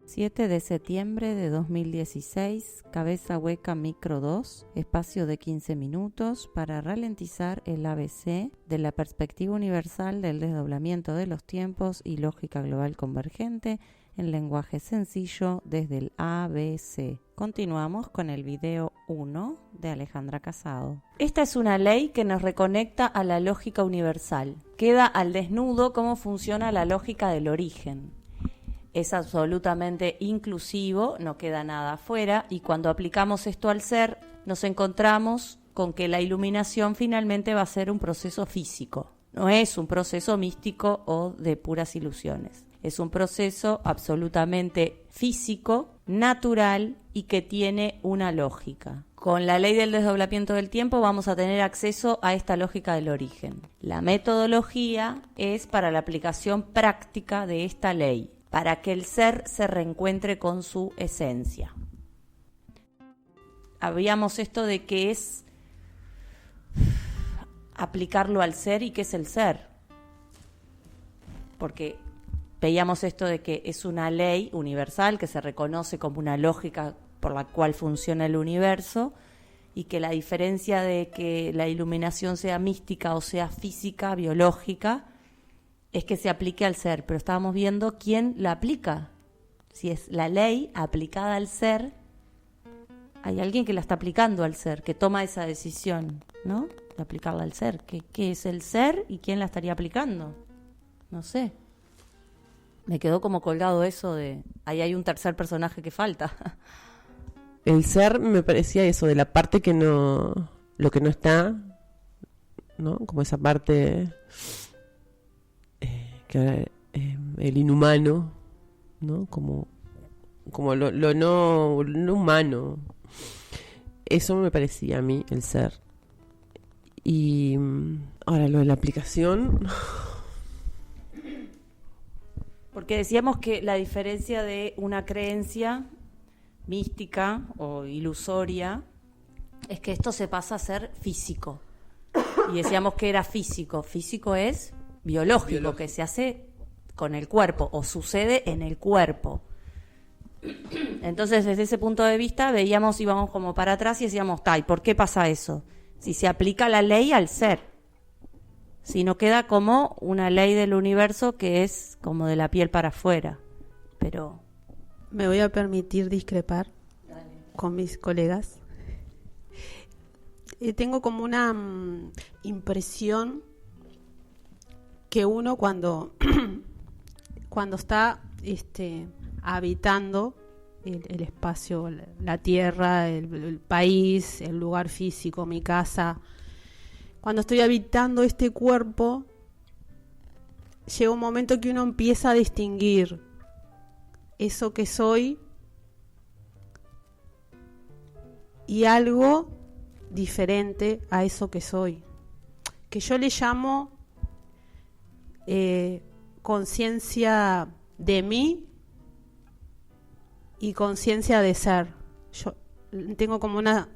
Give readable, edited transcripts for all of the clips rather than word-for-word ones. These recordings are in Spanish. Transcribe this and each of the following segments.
7 de septiembre de 2016, cabeza hueca micro 2, espacio de 15 minutos para ralentizar el ABC de la perspectiva universal del desdoblamiento de los tiempos y lógica global convergente en lenguaje sencillo desde el ABC. Continuamos con el video 1 de Alejandra Casado. Esta es una ley que nos reconecta a la lógica universal. Queda al desnudo cómo funciona la lógica del origen. Es absolutamente inclusivo, no queda nada afuera, y cuando aplicamos esto al ser, nos encontramos con que la iluminación finalmente va a ser un proceso físico. No es un proceso místico o de puras ilusiones. Es un proceso absolutamente físico, natural y que tiene una lógica. Con la ley del desdoblamiento del tiempo vamos a tener acceso a esta lógica del origen. La metodología es para la aplicación práctica de esta ley, para que el ser se reencuentre con su esencia. Habíamos esto de qué es aplicarlo al ser y qué es el ser. Porque veíamos esto de que es una ley universal que se reconoce como una lógica por la cual funciona el universo y que la diferencia de que la iluminación sea mística o sea física, biológica, es que se aplique al ser, pero estábamos viendo quién la aplica. Si es la ley aplicada al ser, hay alguien que la está aplicando al ser, que toma esa decisión, ¿no? De aplicarla al ser. ¿Qué es el ser y quién la estaría aplicando? No sé. Me quedó como colgado eso de... Ahí hay un tercer personaje que falta. El ser me parecía eso, de la parte que no... Lo que no está, ¿no? Como esa parte... el inhumano, ¿no? Como lo no humano. Eso me parecía a mí el ser. Y ahora lo de la aplicación. Porque decíamos que la diferencia de una creencia mística o ilusoria es que esto se pasa a ser físico. Y decíamos que era físico. Físico es biológico, que se hace con el cuerpo o sucede en el cuerpo. Entonces, desde ese punto de vista, veíamos, íbamos como para atrás y decíamos, ¿y por qué pasa eso? Si se aplica la ley al ser, si no queda como una ley del universo que es como de la piel para afuera. Pero me voy a permitir discrepar con mis colegas. Tengo como una impresión que uno cuando está habitando el espacio, la tierra, el país, el lugar físico, mi casa, cuando estoy habitando este cuerpo, llega un momento que uno empieza a distinguir eso que soy y algo diferente a eso que soy, que yo le llamo conciencia de mí y conciencia de ser. Yo tengo como una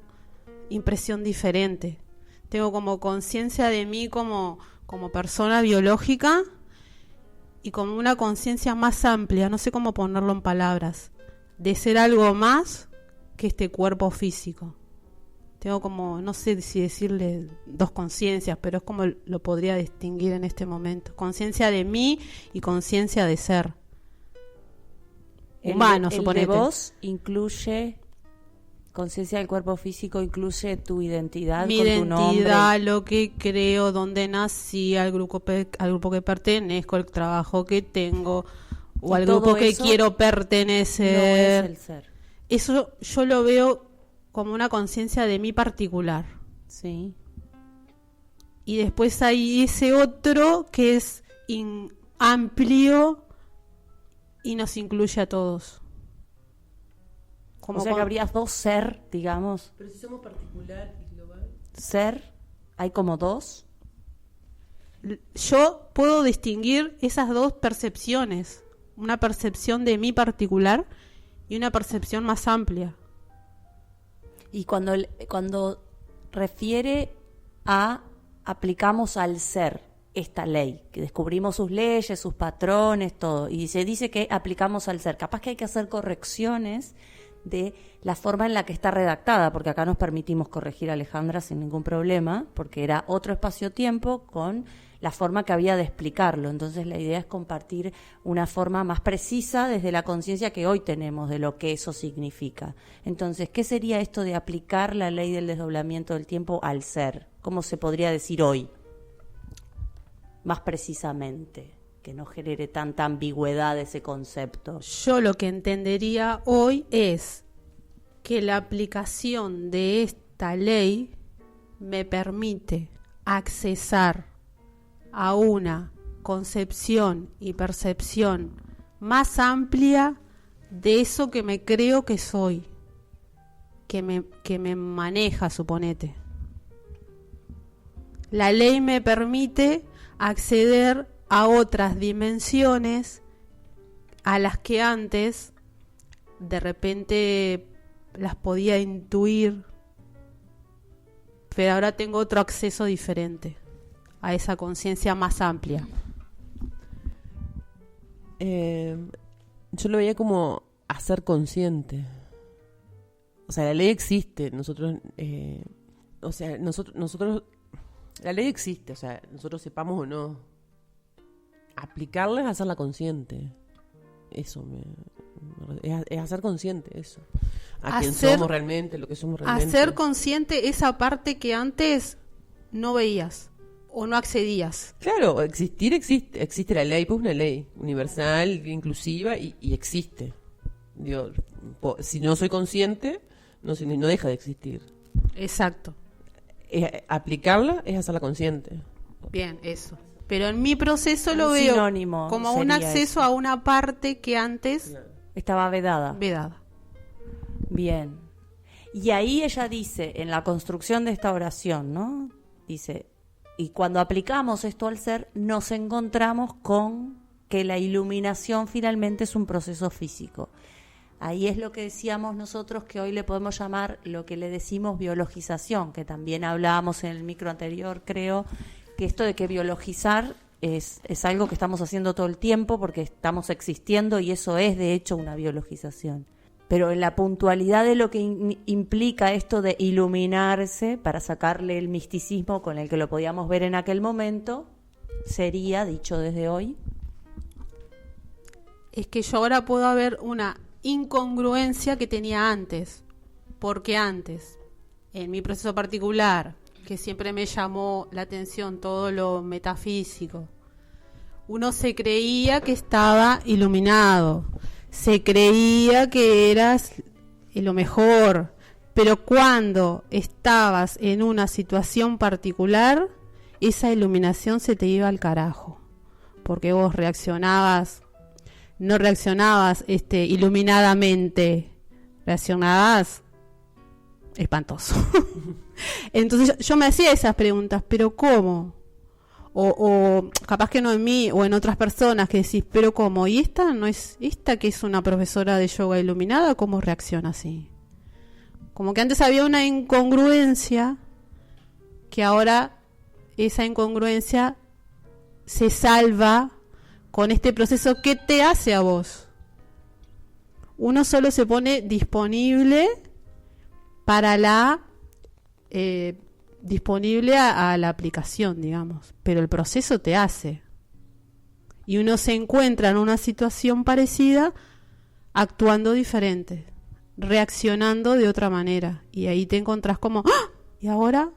impresión diferente. Tengo como conciencia de mí como persona biológica y como una conciencia más amplia, no sé cómo ponerlo en palabras, de ser algo más que este cuerpo físico. Tengo como, no sé si decirle dos conciencias, pero es como lo podría distinguir en este momento. Conciencia de mí y conciencia de ser. Humano, suponete. El de vos incluye, conciencia del cuerpo físico incluye tu identidad, mi con identidad, tu nombre. Lo que creo, dónde nací, al grupo que pertenezco, el trabajo que tengo, o al grupo que quiero pertenecer. No es el ser. Eso yo lo veo como una conciencia de mí particular. Sí. Y después hay ese otro que es amplio y nos incluye a todos. O sea que habría dos ser, digamos. Pero si somos particular y global. Ser, hay como dos. Yo puedo distinguir esas dos percepciones. Una percepción de mí particular y una percepción más amplia. Y cuando refiere a aplicamos al ser, esta ley, que descubrimos sus leyes, sus patrones, todo, y se dice que aplicamos al ser. Capaz que hay que hacer correcciones de la forma en la que está redactada, porque acá nos permitimos corregir a Alejandra sin ningún problema, porque era otro espacio-tiempo con la forma que había de explicarlo. Entonces la idea es compartir una forma más precisa desde la conciencia que hoy tenemos de lo que eso significa. Entonces, ¿qué sería esto de aplicar la ley del desdoblamiento del tiempo al ser? ¿Cómo se podría decir hoy? Más precisamente, que no genere tanta ambigüedad ese concepto. Yo lo que entendería hoy es que la aplicación de esta ley me permite accesar a una concepción y percepción más amplia de eso que me creo que soy, que me maneja, suponete. La ley me permite acceder a otras dimensiones a las que antes de repente las podía intuir, pero ahora tengo otro acceso diferente a esa conciencia más amplia. Yo lo veía como hacer consciente. O sea, la ley existe, nosotros la ley existe, o sea, nosotros sepamos o no. Aplicarla es hacerla consciente. Eso es hacer consciente eso. Quién somos realmente, lo que somos realmente. Hacer consciente esa parte que antes no veías o no accedías. Claro, existe la ley, pues una ley universal, inclusiva y existe. Digo, si no soy consciente, no deja de existir. Exacto. Aplicarla es hacerla consciente. Bien, eso. Pero en mi proceso lo Un veo sinónimo como un acceso eso. a una parte que antes Estaba vedada. vedada. Bien. Y ahí ella dice, en la construcción de esta oración, ¿no? Dice, y cuando aplicamos esto al ser, nos encontramos con que la iluminación finalmente es un proceso físico. Ahí es lo que decíamos nosotros, que hoy le podemos llamar lo que le decimos biologización, que también hablábamos en el micro anterior, creo, que esto de que biologizar es algo que estamos haciendo todo el tiempo porque estamos existiendo y eso es de hecho una biologización. Pero en la puntualidad de lo que implica esto de iluminarse, para sacarle el misticismo con el que lo podíamos ver en aquel momento, sería, dicho desde hoy, Es que yo ahora puedo ver una incongruencia que tenía antes, porque antes, en mi proceso particular, que siempre me llamó la atención todo lo metafísico, uno se creía que estaba iluminado, se creía que eras lo mejor, pero cuando estabas en una situación particular, esa iluminación se te iba al carajo, porque vos no reaccionabas iluminadamente, reaccionabas espantoso. Entonces yo me hacía esas preguntas, pero ¿cómo? O capaz que no en mí o en otras personas que decís, pero ¿cómo? ¿Y esta no es esta que es una profesora de yoga iluminada? ¿Cómo reacciona así? Como que antes había una incongruencia que ahora esa incongruencia se salva con este proceso que te hace a vos. Uno solo se pone disponible para disponible a la aplicación, digamos, pero el proceso te hace. Y uno se encuentra en una situación parecida actuando diferente, reaccionando de otra manera. Y ahí te encontrás como, ¡ah! ¿Y ahora?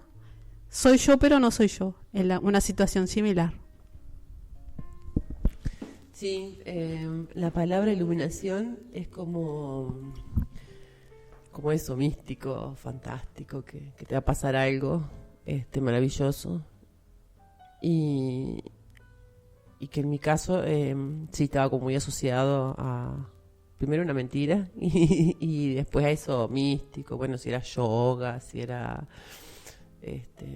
Soy yo, pero no soy yo, en una situación similar. Sí, la palabra iluminación es como eso, místico, fantástico, que te va a pasar algo maravilloso. Y que en mi caso sí estaba como muy asociado a, primero, una mentira y después a eso místico. Bueno, si era yoga, si era,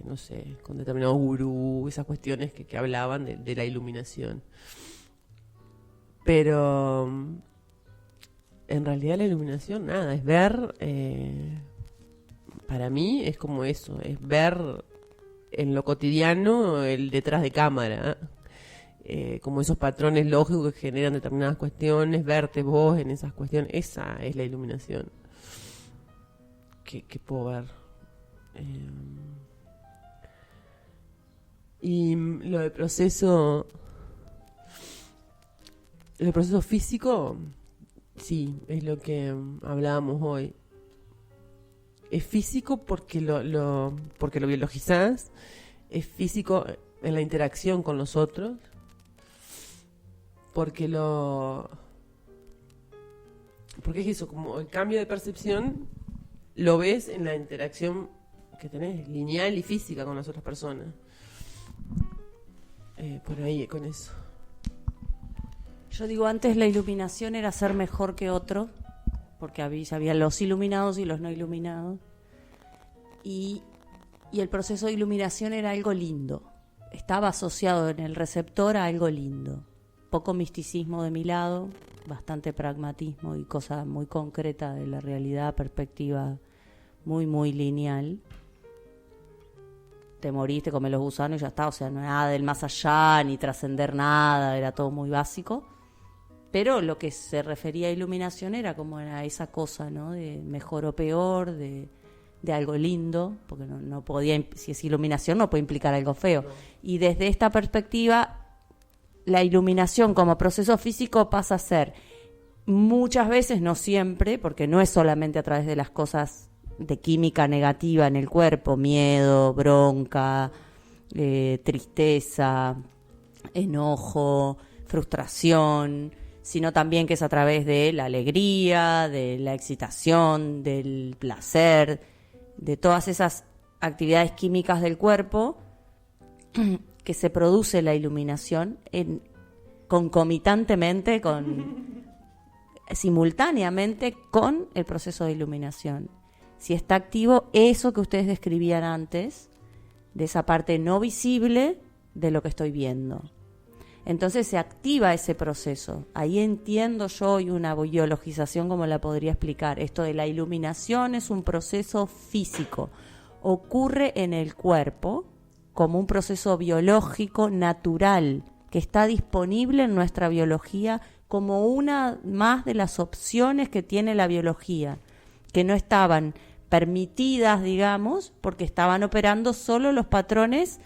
no sé, con determinados gurú, esas cuestiones que hablaban de la iluminación. Pero en realidad la iluminación, nada, es ver, para mí es como eso, es ver en lo cotidiano, el detrás de cámara. Como esos patrones lógicos que generan determinadas cuestiones, verte vos en esas cuestiones, esa es la iluminación que puedo ver. Y lo del proceso físico, sí, es lo que hablábamos hoy. Es físico porque porque lo biologizás, es físico en la interacción con los otros, porque es eso, como el cambio de percepción lo ves en la interacción que tenés, lineal y física con las otras personas. Por ahí, con eso. Yo digo, antes la iluminación era ser mejor que otro, porque había los iluminados y los no iluminados. Y el proceso de iluminación era algo lindo. Estaba asociado en el receptor a algo lindo. Poco misticismo de mi lado, bastante pragmatismo y cosa muy concreta de la realidad, perspectiva muy, muy lineal. Te moriste, comés los gusanos y ya está, o sea, no nada del más allá, ni trascender nada, era todo muy básico. Pero lo que se refería a iluminación era como a esa cosa, ¿no? De mejor o peor, de algo lindo, porque no podía, si es iluminación no puede implicar algo feo. No. Y desde esta perspectiva, la iluminación como proceso físico pasa a ser muchas veces, no siempre, porque no es solamente a través de las cosas de química negativa en el cuerpo, miedo, bronca, tristeza, enojo, frustración, sino también que es a través de la alegría, de la excitación, del placer, de todas esas actividades químicas del cuerpo que se produce la iluminación concomitantemente, simultáneamente con el proceso de iluminación. Si está activo eso que ustedes describían antes, de esa parte no visible de lo que estoy viendo. Entonces se activa ese proceso. Ahí entiendo yo y una biologización como la podría explicar. Esto de la iluminación es un proceso físico. Ocurre en el cuerpo como un proceso biológico natural que está disponible en nuestra biología como una más de las opciones que tiene la biología, que no estaban permitidas, digamos, porque estaban operando solo los patrones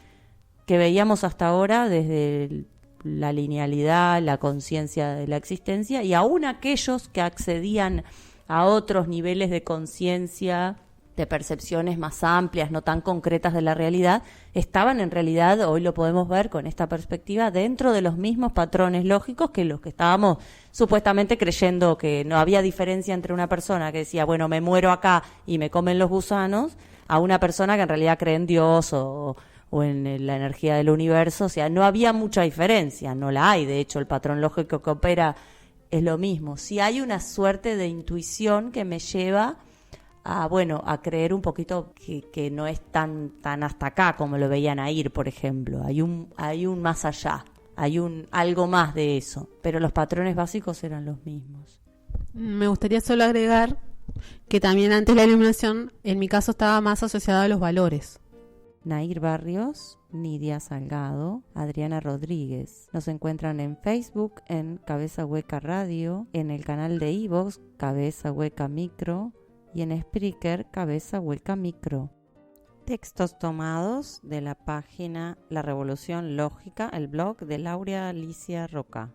que veíamos hasta ahora desde la linealidad, la conciencia de la existencia, y aún aquellos que accedían a otros niveles de conciencia, de percepciones más amplias, no tan concretas de la realidad, estaban en realidad, hoy lo podemos ver con esta perspectiva, dentro de los mismos patrones lógicos que los que estábamos supuestamente creyendo que no había diferencia entre una persona que decía, bueno, me muero acá y me comen los gusanos, a una persona que en realidad cree en Dios o en la energía del universo. O sea, no había mucha diferencia, no la hay. De hecho, el patrón lógico que opera es lo mismo. Sí hay una suerte de intuición que me lleva a creer un poquito que no es tan hasta acá como lo veían a ir, por ejemplo. Hay un más allá, hay algo más de eso, pero los patrones básicos eran los mismos. Me gustaría solo agregar que también antes la iluminación, en mi caso, estaba más asociada a los valores. Nair Barrios, Nidia Salgado, Adriana Rodríguez. Nos encuentran en Facebook en Cabeza Hueca Radio, en el canal de iVoox Cabeza Hueca Micro y en Spreaker Cabeza Hueca Micro. Textos tomados de la página La Revolución Lógica, el blog de Laura Alicia Roca.